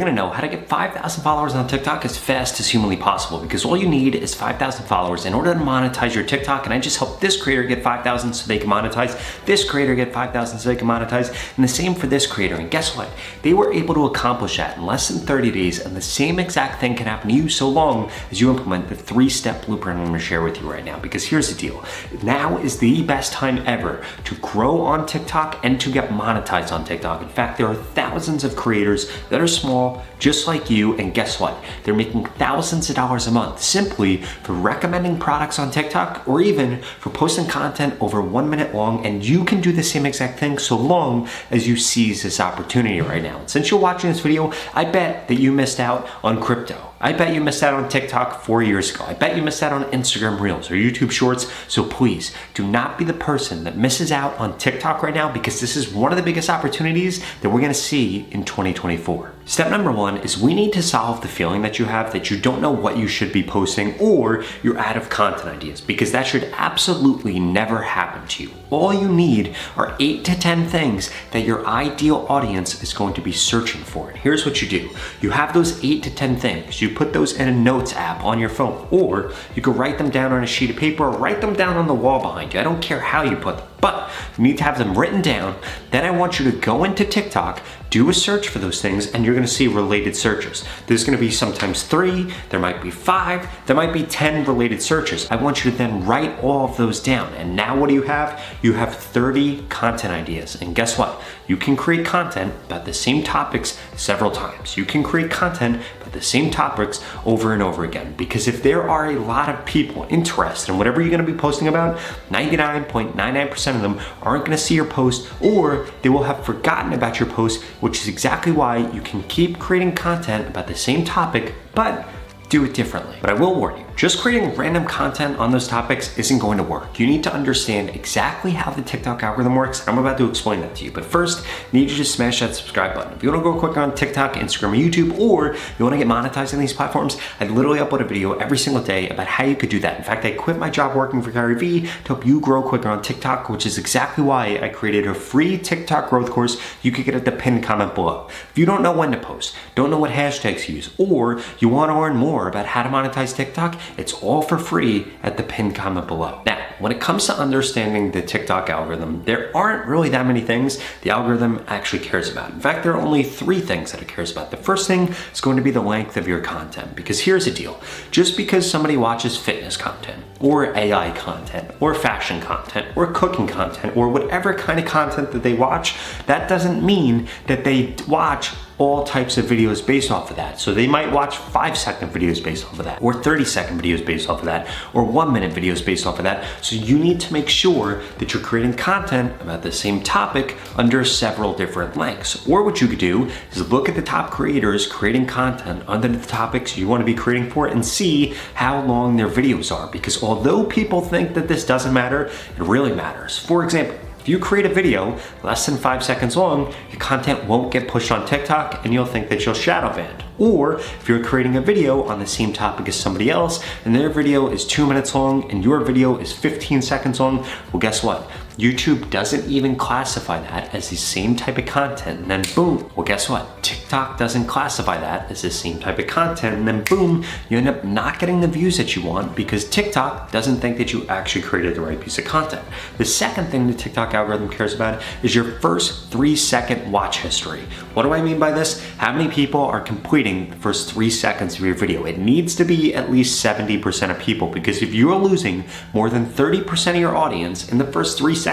You're gonna know how to get 5,000 followers on TikTok as fast as humanly possible, because all you need is 5,000 followers in order to monetize your TikTok. And I just helped this creator get 5,000 so they can monetize, this creator get 5,000 so they can monetize, and the same for this creator. And guess what? They were able to accomplish that in less than 30 days, and the same exact thing can happen to you so long as you implement the 3-step blueprint I'm gonna share with you right now. Because here's the deal. Now is the best time ever to grow on TikTok and to get monetized on TikTok. In fact, there are thousands of creators that are small, just like you, and guess what? They're making thousands of dollars a month simply for recommending products on TikTok, or even for posting content over 1 minute long. And you can do the same exact thing so long as you seize this opportunity right now. And since you're watching this video, I bet that you missed out on crypto. I bet you missed out on TikTok 4 years ago. I bet you missed out on Instagram Reels or YouTube Shorts. So please do not be the person that misses out on TikTok right now, because this is one of the biggest opportunities that we're gonna see in 2024. Step number 1 is we need to solve the feeling that you have that you don't know what you should be posting, or you're out of content ideas, because that should absolutely never happen to you. All you need are 8 to 10 things that your ideal audience is going to be searching for. And here's what you do. You have those 8 to 10 things. You put those in a notes app on your phone, or you can write them down on a sheet of paper, or write them down on the wall behind you. I don't care how you put them, but you need to have them written down. Then I want you to go into TikTok, do a search for those things, and you're gonna see related searches. There's gonna be sometimes 3, there might be 5, there might be 10 related searches. I want you to then write all of those down. And now what do you have? You have 30 content ideas. And guess what? You can create content about the same topics several times. You can create content about the same topics over and over again. Because if there are a lot of people interested in whatever you're gonna be posting about, 99.99% of them aren't gonna see your post, or they will have forgotten about your post, which is exactly why you can keep creating content about the same topic, but do it differently. But I will warn you, just creating random content on those topics isn't going to work. You need to understand exactly how the TikTok algorithm works. I'm about to explain that to you. But first, you need to just smash that subscribe button. If you want to go quick on TikTok, Instagram, or YouTube, or you want to get monetized on these platforms, I literally upload a video every single day about how you could do that. In fact, I quit my job working for Gary Vee to help you grow quicker on TikTok, which is exactly why I created a free TikTok growth course you could get at the pinned comment below. If you don't know when to post, don't know what hashtags to use, or you want to learn more about how to monetize TikTok, it's all for free at the pinned comment below. Now, when it comes to understanding the TikTok algorithm, there aren't really that many things the algorithm actually cares about. In fact, there are only 3 things that it cares about. The first thing is going to be the length of your content, because here's the deal. Just because somebody watches fitness content, or AI content, or fashion content, or cooking content, or whatever kind of content that they watch, that doesn't mean that they watch all types of videos based off of that. So they might watch 5-second videos based off of that, or 30-second videos based off of that, or 1-minute videos based off of that. So you need to make sure that you're creating content about the same topic under several different lengths. Or what you could do is look at the top creators creating content under the topics you want to be creating for, and see how long their videos are. Because although people think that this doesn't matter, it really matters. For example, if you create a video less than 5 seconds long, your content won't get pushed on TikTok, and you'll think that you're shadow banned. Or if you're creating a video on the same topic as somebody else, and their video is 2 minutes long and your video is 15 seconds long, well, guess what? YouTube doesn't even classify that as the same type of content, and then boom, well, guess what? TikTok doesn't classify that as the same type of content, and then boom, you end up not getting the views that you want, because TikTok doesn't think that you actually created the right piece of content. The second thing the TikTok algorithm cares about is your first 3-second watch history. What do I mean by this? How many people are completing the first 3 seconds of your video? It needs to be at least 70% of people, because if you're losing more than 30% of your audience in the first 3 seconds,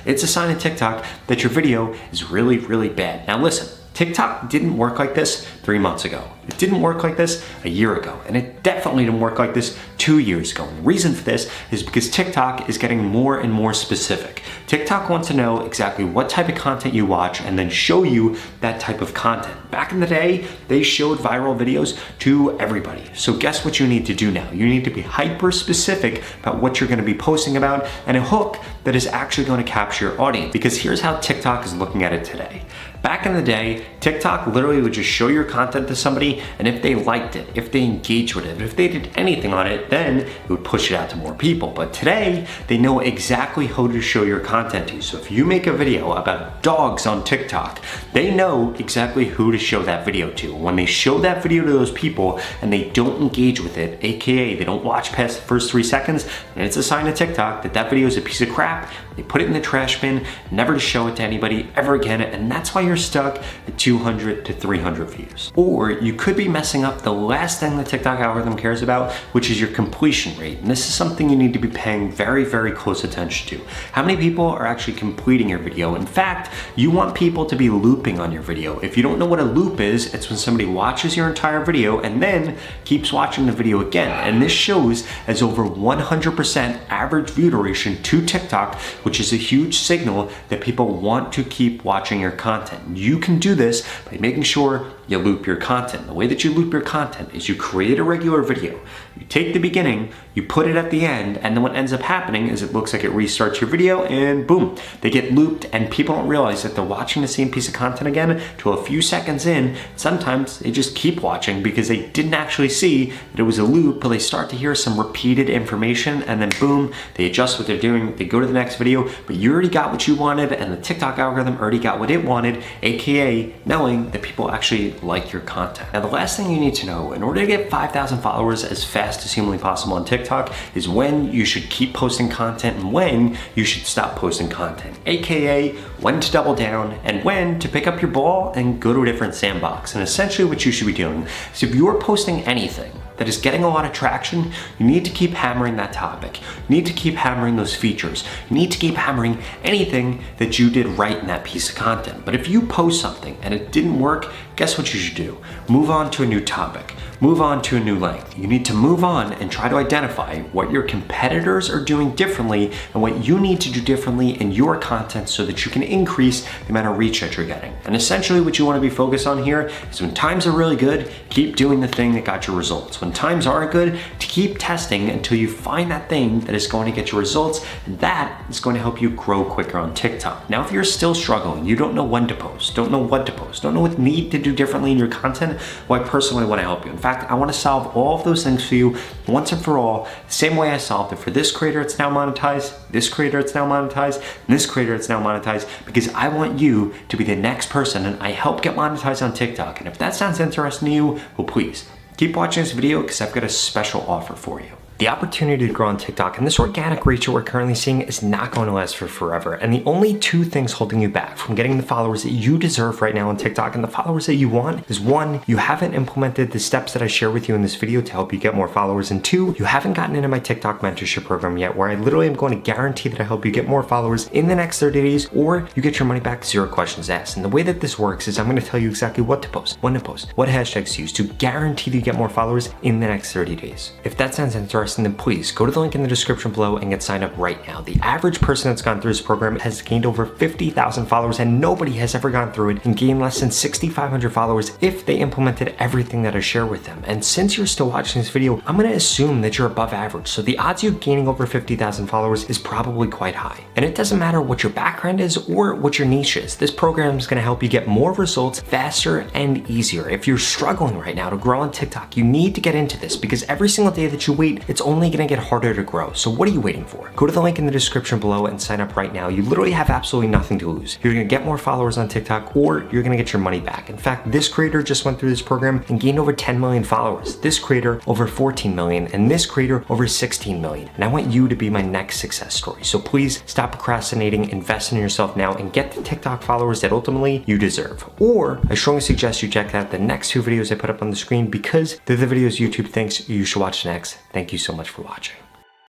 it's a sign of TikTok that your video is really, really bad. Now listen, TikTok didn't work like this 3 months ago. It didn't work like this a year ago. And it definitely didn't work like this 2 years ago. And the reason for this is because TikTok is getting more and more specific. TikTok wants to know exactly what type of content you watch and then show you that type of content. Back in the day, they showed viral videos to everybody. So guess what you need to do now? You need to be hyper specific about what you're going to be posting about, and a hook that is actually going to capture your audience. Because here's how TikTok is looking at it today. Back in the day, TikTok literally would just show your content to somebody, and if they liked it, if they engaged with it, if they did anything on it, then it would push it out to more people. But today, they know exactly who to show your content to. So if you make a video about dogs on TikTok, they know exactly who to show that video to. When they show that video to those people and they don't engage with it, aka they don't watch past the first 3 seconds, and it's a sign to TikTok that that video is a piece of crap. They put it in the trash bin, never to show it to anybody ever again, and that's why you're stuck at 200 to 300 views. Or you could be messing up the last thing the TikTok algorithm cares about, which is your completion rate. And this is something you need to be paying very, very close attention to. How many people are actually completing your video? In fact, you want people to be looping on your video. If you don't know what a loop is, it's when somebody watches your entire video and then keeps watching the video again. And this shows as over 100% average view duration to TikTok, which is a huge signal that people want to keep watching your content. You can do this by making sure you loop your content. The way that you loop your content is you create a regular video. You take the beginning, you put it at the end, and then what ends up happening is it looks like it restarts your video and boom, they get looped, and people don't realize that they're watching the same piece of content again till a few seconds in. Sometimes they just keep watching because they didn't actually see that it was a loop, but they start to hear some repeated information, and then boom, they adjust what they're doing, they go to the next video, but you already got what you wanted and the TikTok algorithm already got what it wanted, aka knowing that people actually like your content. Now the last thing you need to know in order to get 5,000 followers as fast as humanly possible on TikTok is when you should keep posting content and when you should stop posting content, aka when to double down and when to pick up your ball and go to a different sandbox. And essentially what you should be doing is if you're posting anything that is getting a lot of traction, you need to keep hammering that topic. You need to keep hammering those features. You need to keep hammering anything that you did right in that piece of content. But if you post something and it didn't work, guess what you should do? Move on to a new topic. Move on to a new length. You need to move on and try to identify what your competitors are doing differently and what you need to do differently in your content so that you can increase the amount of reach that you're getting. And essentially what you want to be focused on here is when times are really good, keep doing the thing that got your results. When times aren't good, to keep testing until you find that thing that is going to get your results, and that is going to help you grow quicker on TikTok. Now, if you're still struggling, you don't know when to post, don't know what to post, don't know what you need to do differently in your content, well, I personally want to help you. In fact, I want to solve all of those things for you once and for all, the same way I solved it for this creator, it's now monetized, this creator, it's now monetized, and this creator, it's now monetized, because I want you to be the next person, and I help get monetized on TikTok. And if that sounds interesting to you, well, please keep watching this video because I've got a special offer for you. The opportunity to grow on TikTok and this organic reach that we're currently seeing is not going to last for forever. And the only two things holding you back from getting the followers that you deserve right now on TikTok and the followers that you want is one, you haven't implemented the steps that I share with you in this video to help you get more followers. And two, you haven't gotten into my TikTok mentorship program yet, where I literally am going to guarantee that I help you get more followers in the next 30 days, or you get your money back, 0 questions asked. And the way that this works is I'm going to tell you exactly what to post, when to post, what hashtags to use to guarantee that you get more followers in the next 30 days. If that sounds interesting, then please go to the link in the description below and get signed up right now. The average person that's gone through this program has gained over 50,000 followers, and nobody has ever gone through it and gained less than 6,500 followers if they implemented everything that I share with them. And since you're still watching this video, I'm gonna assume that you're above average. So the odds of you gaining over 50,000 followers is probably quite high. And it doesn't matter what your background is or what your niche is. This program is gonna help you get more results faster and easier. If you're struggling right now to grow on TikTok, you need to get into this, because every single day that you wait, it's only gonna get harder to grow. So what are you waiting for? Go to the link in the description below and sign up right now. You literally have absolutely nothing to lose. You're gonna get more followers on TikTok, or you're gonna get your money back. In fact, this creator just went through this program and gained over 10 million followers. This creator over 14 million, and this creator over 16 million. And I want you to be my next success story. So please stop procrastinating, invest in yourself now, and get the TikTok followers that ultimately you deserve. Or I strongly suggest you check out the next 2 videos I put up on the screen, because they're the videos YouTube thinks you should watch next. Thank you so much for watching.